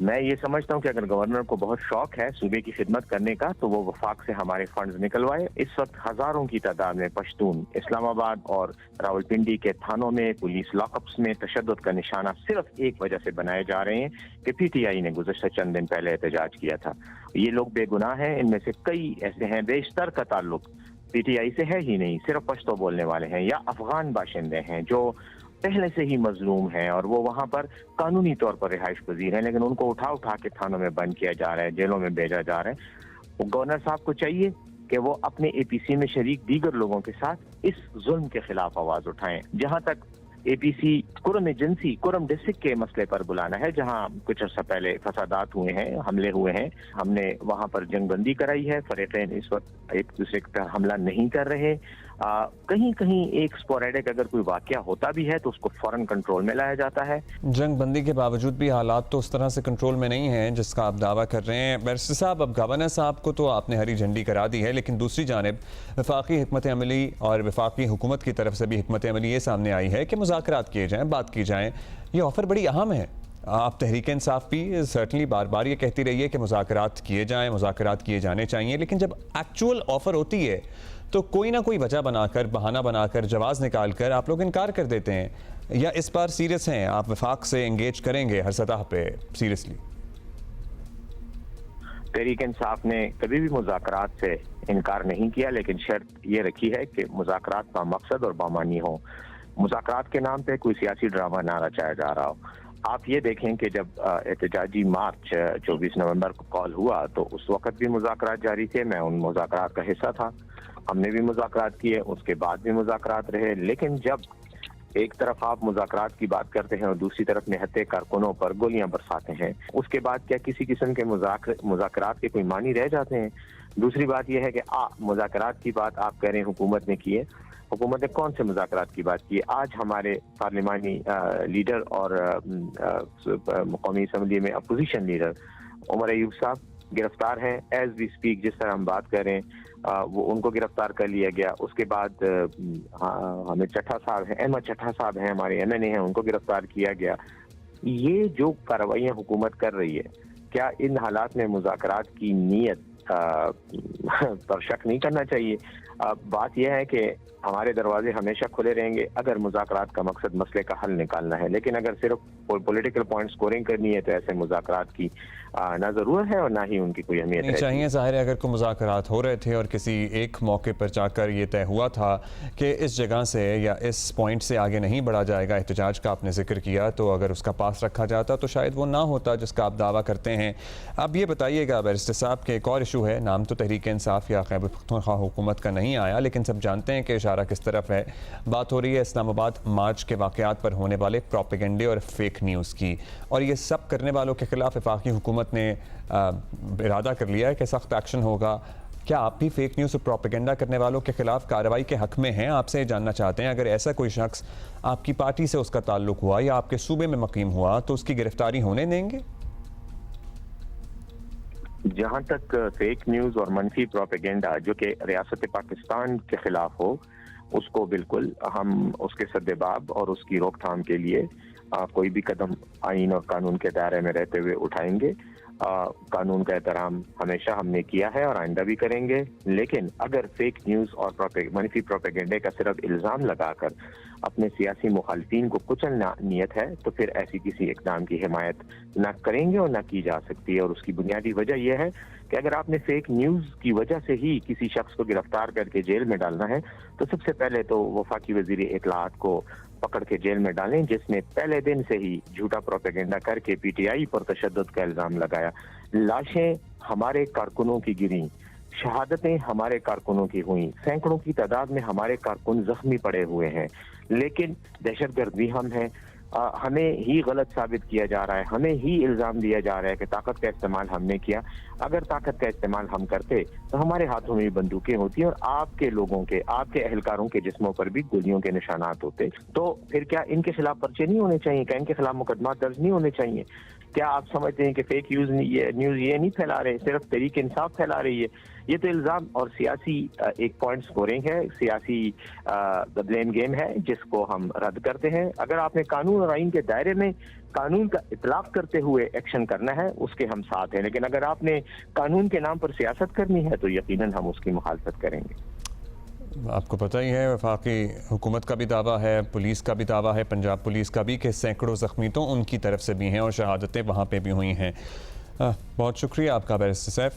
میں یہ سمجھتا ہوں کہ اگر گورنر کو بہت شوق ہے صوبے کی خدمت کرنے کا تو وہ وفاق سے ہمارے فنڈز نکلوائے. اس وقت ہزاروں کی تعداد میں پشتون اسلام آباد اور راولپنڈی کے تھانوں میں پولیس لاک اپس میں تشدد کا نشانہ صرف ایک وجہ سے بنائے جا رہے ہیں کہ پی ٹی آئی نے گزشتہ چند دن پہلے احتجاج کیا تھا. یہ لوگ بے گناہ ہیں. ان میں سے کئی ایسے ہیں بیشتر کا تعلق پی ٹی آئی سے ہے ہی نہیں, صرف پشتو بولنے والے ہیں یا افغان باشندے ہیں جو پہلے سے ہی مظلوم ہیں اور وہ وہاں پر قانونی طور پر رہائش پذیر ہیں, لیکن ان کو اٹھا کے تھانوں میں بند کیا جا رہا ہے, جیلوں میں بھیجا جا رہا ہے. گورنر صاحب کو چاہیے کہ وہ اپنے اے پی سی میں شریک دیگر لوگوں کے ساتھ اس ظلم کے خلاف آواز اٹھائیں. جہاں تک اے پی سی کرم ایجنسی کرم ڈسٹرکٹ کے مسئلے پر بلانا ہے جہاں کچھ عرصہ پہلے فسادات ہوئے ہیں, حملے ہوئے ہیں, ہم نے وہاں پر جنگ بندی کرائی ہے. فریقین اس وقت ایک دوسرے پر حملہ نہیں کر رہے. کہیں کہیں ایک سپوریڈک اگر کوئی واقعہ ہوتا بھی ہے تو اس کو فوراً کنٹرول میں لایا جاتا ہے. جنگ بندی کے باوجود بھی حالات تو اس طرح سے کنٹرول میں نہیں ہیں جس کا آپ دعویٰ کر رہے ہیں. بیرسٹر صاحب, اب گورنر صاحب کو تو آپ نے ہری جھنڈی کرا دی ہے, لیکن دوسری جانب وفاقی حکمت عملی اور وفاقی حکومت کی طرف سے بھی حکمت عملی یہ سامنے آئی ہے کہ مذاکرات کیے جائیں, بات کی جائیں. یہ آفر بڑی اہم ہے. آپ تحریک انصاف بھی سرٹنلی بار بار یہ کہتی رہی ہے کہ مذاکرات کیے جائیں, مذاکرات کیے جانے چاہیے, لیکن جب ایکچول آفر ہوتی ہے تو کوئی نہ کوئی وجہ بنا کر, بہانہ بنا کر, جواز نکال کر آپ لوگ انکار کر دیتے ہیں. یا اس بار سیریس ہیں, آپ وفاق سے انگیج کریں گے ہر سطح پہ سیریسلی؟ تحریک انصاف نے کبھی بھی مذاکرات سے انکار نہیں کیا, لیکن شرط یہ رکھی ہے کہ مذاکرات با مقصد اور بامانی ہوں. مذاکرات کے نام پہ کوئی سیاسی ڈرامہ نہ رچایا جا رہا ہو. آپ یہ دیکھیں کہ جب احتجاجی مارچ 24 نومبر کو کال ہوا تو اس وقت بھی مذاکرات جاری تھے. میں ان مذاکرات کا حصہ تھا. ہم نے بھی مذاکرات کیے, اس کے بعد بھی مذاکرات رہے. لیکن جب ایک طرف آپ مذاکرات کی بات کرتے ہیں اور دوسری طرف نہتے کارکنوں پر گولیاں برساتے ہیں, اس کے بعد کیا کسی قسم کے مذاکرات کے کوئی معنی رہ جاتے ہیں؟ دوسری بات یہ ہے کہ مذاکرات کی بات آپ کہہ رہے ہیں حکومت نے کی ہے. حکومت نے کون سے مذاکرات کی بات کی ہے؟ آج ہمارے پارلیمانی لیڈر اور قومی اسمبلی میں اپوزیشن لیڈر عمر ایوب صاحب گرفتار ہیں ایز وی اسپیک. جس طرح ہم بات کر رہے ہیں وہ ان کو گرفتار کر لیا گیا. اس کے بعد ہمیں چٹھا صاحب ہیں, احمد چٹھا صاحب ہیں, ہمارے ایم این اے ہیں, ان کو گرفتار کیا گیا. یہ جو کارروائیاں حکومت کر رہی ہے, کیا ان حالات میں مذاکرات کی نیت پر شک نہیں کرنا چاہیے؟ بات یہ ہے کہ ہمارے دروازے ہمیشہ کھلے رہیں گے اگر مذاکرات کا مقصد مسئلے کا حل نکالنا ہے. لیکن اگر صرف پولیٹیکل پوائنٹ سکورنگ کرنی ہے تو ایسے مذاکرات کی نہ ضرورت ہے اور نہ ہی ان کی کوئی اہمیت ہے. چاہیے ظاہر ہے اگر کوئی مذاکرات ہو رہے تھے اور کسی ایک موقع پر جا کر یہ طے ہوا تھا کہ اس جگہ سے یا اس پوائنٹ سے آگے نہیں بڑھا جائے گا, احتجاج کا آپ نے ذکر کیا, تو اگر اس کا پاس رکھا جاتا تو شاید وہ نہ ہوتا جس کا آپ دعویٰ کرتے ہیں. اب یہ بتائیے گا بیرسٹر صاحب کہ ایک اور ایشو ہے, نام تو تحریک انصاف یا خیبر پختونخوا حکومت کا نہیں آیا, لیکن سب جانتے ہیں کہ اشارہ کس طرف ہے. بات ہو رہی ہے اسلام آباد مارچ کے واقعات پر ہونے والے پروپیگنڈے اور فیک نیوز کی, اور یہ سب کرنے والوں کے خلاف وفاقی حکومت نے ارادہ کر لیا ہے کہ سخت ایکشن ہوگا. کیا آپ بھی فیک نیوز اور پروپیگنڈا کرنے والوں کے خلاف کارروائی کے حق میں ہیں؟ آپ سے جاننا چاہتے ہیں اگر ایسا کوئی شخص آپ کی پارٹی سے اس کا تعلق ہوا یا آپ کے صوبے میں مقیم ہوا تو اس کی گرفتاری ہونے دیں گے؟ جہاں تک فیک نیوز اور منفی پروپیگنڈا جو کہ ریاست پاکستان کے خلاف ہو, اس کو بالکل ہم اس کے سدباب اور اس کی روک تھام کے لیے کوئی بھی قدم آئین اور قانون کے دائرے میں رہتے ہوئے اٹھائیں گے. قانون کا احترام ہمیشہ ہم نے کیا ہے اور آئندہ بھی کریں گے. لیکن اگر فیک نیوز اور منفی پروپیگنڈے کا صرف الزام لگا کر اپنے سیاسی مخالفین کو کچلنا نیت ہے تو پھر ایسی کسی اقدام کی حمایت نہ کریں گے اور نہ کی جا سکتی ہے. اور اس کی بنیادی وجہ یہ ہے کہ اگر آپ نے فیک نیوز کی وجہ سے ہی کسی شخص کو گرفتار کر کے جیل میں ڈالنا ہے تو سب سے پہلے تو وفاقی وزیر اطلاعات کو پکڑ کے جیل میں ڈالیں, جس نے پہلے دن سے ہی جھوٹا پروپیگنڈا کر کے پی ٹی آئی پر تشدد کا الزام لگایا. لاشیں ہمارے کارکنوں کی گریں, شہادتیں ہمارے کارکنوں کی ہوئیں, سینکڑوں کی تعداد میں ہمارے کارکن زخمی پڑے ہوئے ہیں, لیکن دہشت گرد بھی ہم ہیں. ہمیں ہی غلط ثابت کیا جا رہا ہے, ہمیں ہی الزام دیا جا رہا ہے کہ طاقت کا استعمال ہم نے کیا. اگر طاقت کا استعمال ہم کرتے تو ہمارے ہاتھوں میں بندوقیں ہوتی اور آپ کے لوگوں کے, آپ کے اہلکاروں کے جسموں پر بھی گولیوں کے نشانات ہوتے. تو پھر کیا ان کے خلاف پرچے نہیں ہونے چاہیے؟ کیا ان کے خلاف مقدمات درج نہیں ہونے چاہیے؟ کیا آپ سمجھتے ہیں کہ فیک نیوز یہ نہیں پھیلا رہے, صرف تحریک انصاف پھیلا رہی ہے؟ یہ تو الزام اور سیاسی ایک پوائنٹ سکورنگ ہے، سیاسی بلیم گیم ہے جس کو ہم رد کرتے ہیں۔ اگر آپ نے قانون اور آئین کے دائرے میں قانون کا اطلاق کرتے ہوئے ایکشن کرنا ہے اس کے ہم ساتھ ہیں، لیکن اگر آپ نے قانون کے نام پر سیاست کرنی ہے تو یقیناً ہم اس کی مخالفت کریں گے۔ آپ کو پتہ ہی ہے وفاقی حکومت کا بھی دعویٰ ہے، پولیس کا بھی دعویٰ ہے، پنجاب پولیس کا بھی، کہ سینکڑوں زخمی تو ان کی طرف سے بھی ہیں اور شہادتیں وہاں پہ بھی ہوئی ہیں۔ بہت شکریہ آپ کا بیرسٹر سیف۔